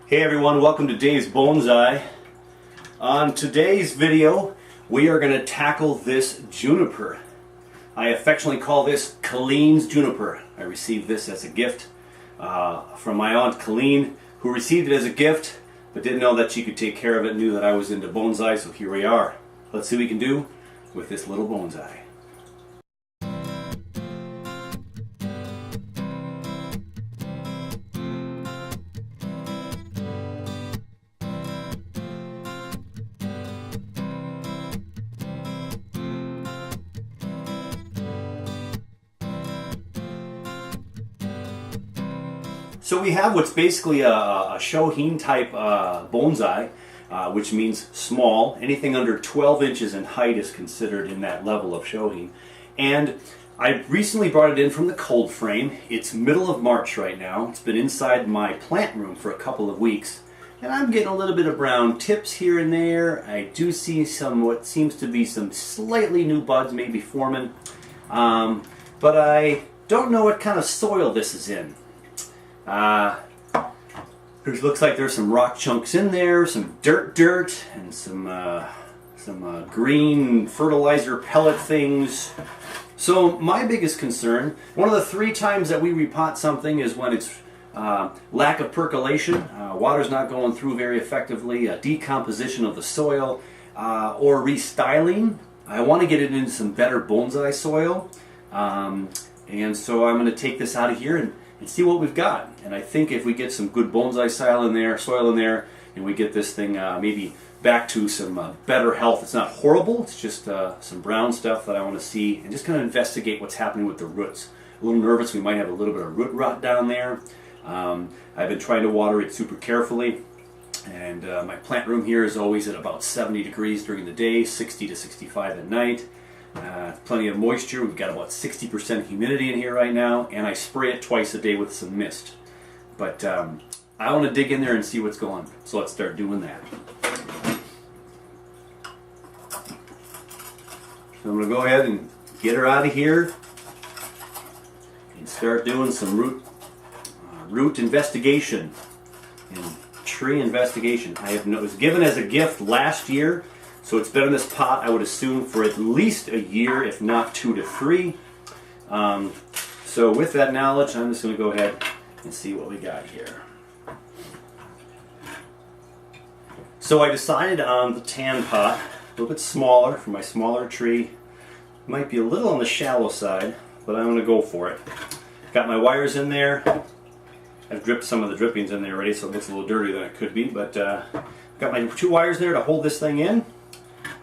Hey everyone, welcome to Dave's Bonsai. On today's video, we are going to tackle this juniper. I affectionately call this Colleen's Juniper. I received this as a gift from my Aunt Colleen, who received it as a gift, but didn't know that she could take care of it, knew that I was into bonsai, so here we are. Let's see what we can do with this little bonsai. So we have what's basically a shohin type bonsai, which means small. Anything under 12 inches in height is considered in that level of shohin. And I recently brought it in from the cold frame. It's middle of March right now. It's been inside my plant room for a couple of weeks. And I'm getting a little bit of brown tips here and there. I do see some what seems to be some slightly new buds maybe forming. But I don't know what kind of soil this is in. It looks like there's some rock chunks in there, some dirt, and some green fertilizer pellet things. So my biggest concern, one of the 3 times that we repot something is when it's lack of percolation, water's not going through very effectively, decomposition of the soil, or restyling. I want to get it into some better bonsai soil, and so I'm going to take this out of here and see what we've got. And I think if we get some good bonsai soil in there, and we get this thing maybe back to some better health. It's not horrible, it's just some brown stuff that I want to see, and just kind of investigate what's happening with the roots. A little nervous we might have a little bit of root rot down there. I've been trying to water it super carefully, and my plant room here is always at about 70 degrees during the day, 60 to 65 at night. Plenty of moisture. We've got about 60% humidity in here right now, and I spray it twice a day with some mist. But I want to dig in there and see what's going on. So let's start doing that. So I'm going to go ahead and get her out of here and start doing some root investigation and tree investigation. It was given as a gift last year. So it's been in this pot, I would assume, for at least a year, if not 2 to 3. So with that knowledge, I'm just going to go ahead and see what we got here. So I decided on the tan pot, a little bit smaller for my smaller tree. Might be a little on the shallow side, but I'm going to go for it. Got my wires in there. I've dripped some of the drippings in there already, so it looks a little dirtier than it could be. But got my 2 wires there to hold this thing in.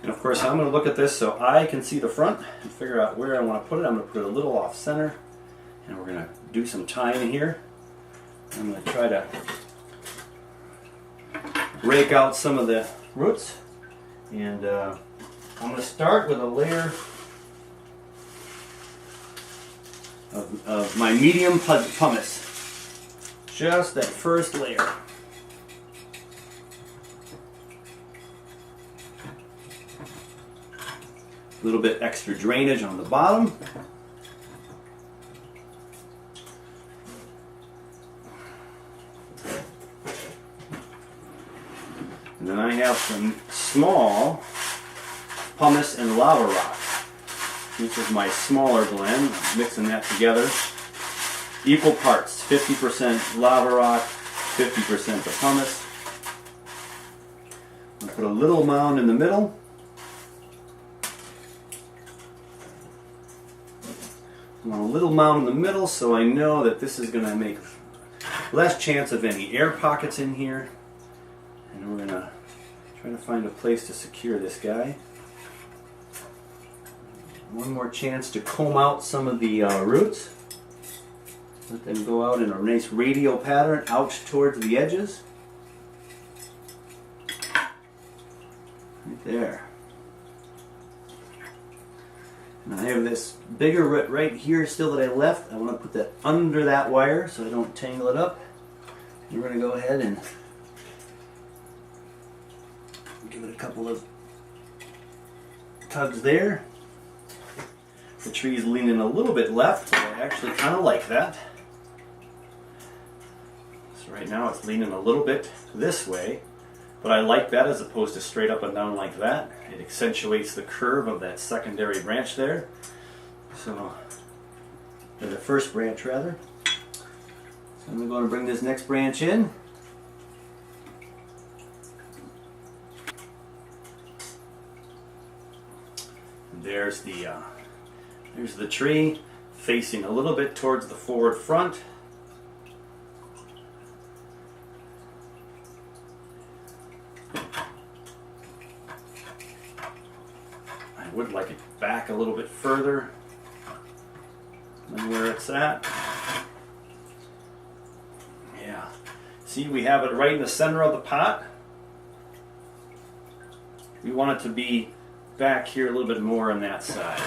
And of course I'm going to look at this so I can see the front and figure out where I want to put it. I'm going to put it a little off center, and we're going to do some tying here. I'm going to try to rake out some of the roots, and I'm going to start with a layer of my medium pumice. Just that first layer. A little bit extra drainage on the bottom. And then I have some small pumice and lava rock. This is my smaller blend. I'm mixing that together. Equal parts, 50% lava rock, 50% the pumice. I'm going to put a little mound in the middle. I want a little mound in the middle so I know that this is going to make less chance of any air pockets in here. And we're going to try to find a place to secure this guy. One more chance to comb out some of the roots. Let them go out in a nice radial pattern out towards the edges. Right there. And I have this bigger root right here still that I left. I want to put that under that wire so I don't tangle it up. And we're going to go ahead and give it a couple of tugs there. The tree's leaning a little bit left, but I actually kind of like that. So right now it's leaning a little bit this way, but I like that as opposed to straight up and down like that. It accentuates the curve of that secondary branch there. So, or the first branch rather. So I'm going to bring this next branch in. And there's the tree facing a little bit towards the forward front. I would like it back a little bit further than where it's at. Yeah. See, we have it right in the center of the pot. We want it to be back here a little bit more on that side.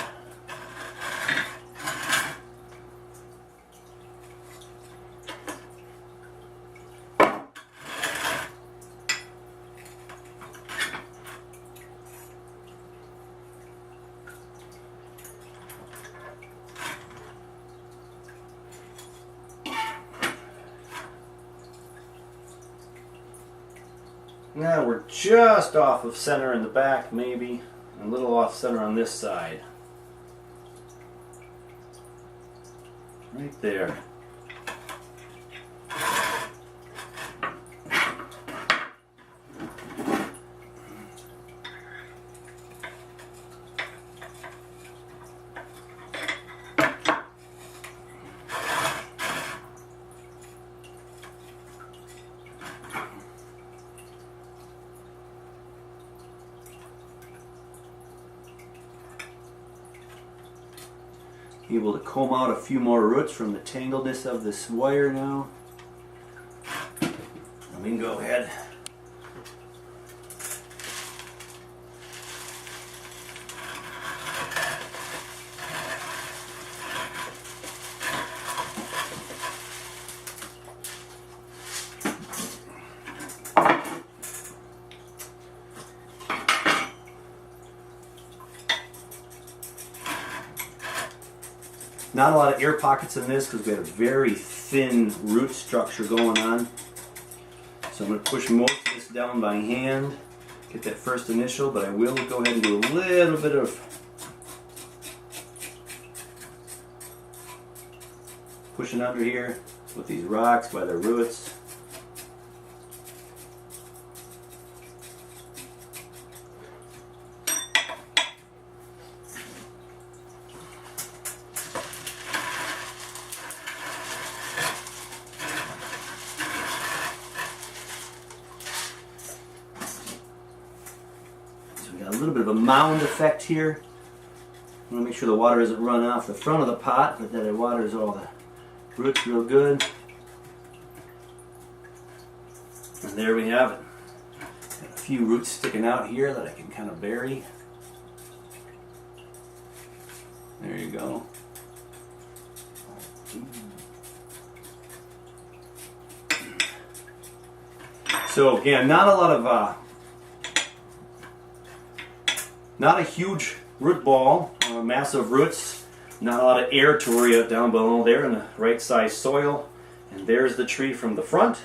Now we're just off of center in the back, maybe a little off center on this side. Right there. Able to comb out a few more roots from the tangledness of this wire now. Let me go ahead. Not a lot of air pockets in this because we have a very thin root structure going on. So I'm going to push most of this down by hand, get that first initial, but I will go ahead and do a little bit of pushing under here with these rocks by their roots. We got a little bit of a mound effect here. I want to make sure the water doesn't run off the front of the pot, but that it waters all the roots real good. And there we have it. Got a few roots sticking out here that I can kind of bury. There you go. So again, not a lot of not a huge root ball, massive roots, not a lot of air to worry about down below there in the right size soil. And there's the tree from the front.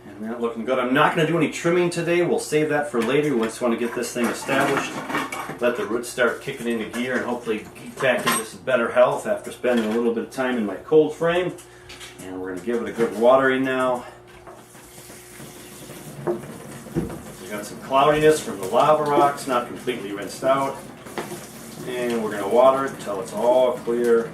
And that looking good. I'm not going to do any trimming today. We'll save that for later. We just want to get this thing established. Let the roots start kicking into gear and hopefully get back into some better health after spending a little bit of time in my cold frame. And we're going to give it a good watering now. Got some cloudiness from the lava rocks, not completely rinsed out. And we're going to water it until it's all clear.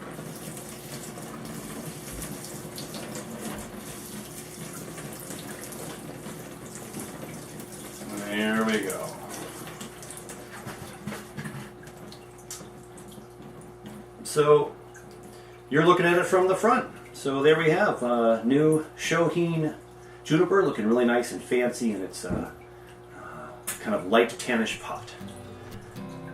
There we go. So you're looking at it from the front. So there we have new Colleens Juniper, looking really nice and fancy, and it's kind of light tannish pot.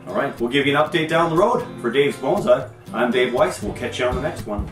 Alright, we'll give you an update down the road. For Dave's Bonsai, I'm Dave Weiss. We'll catch you on the next one.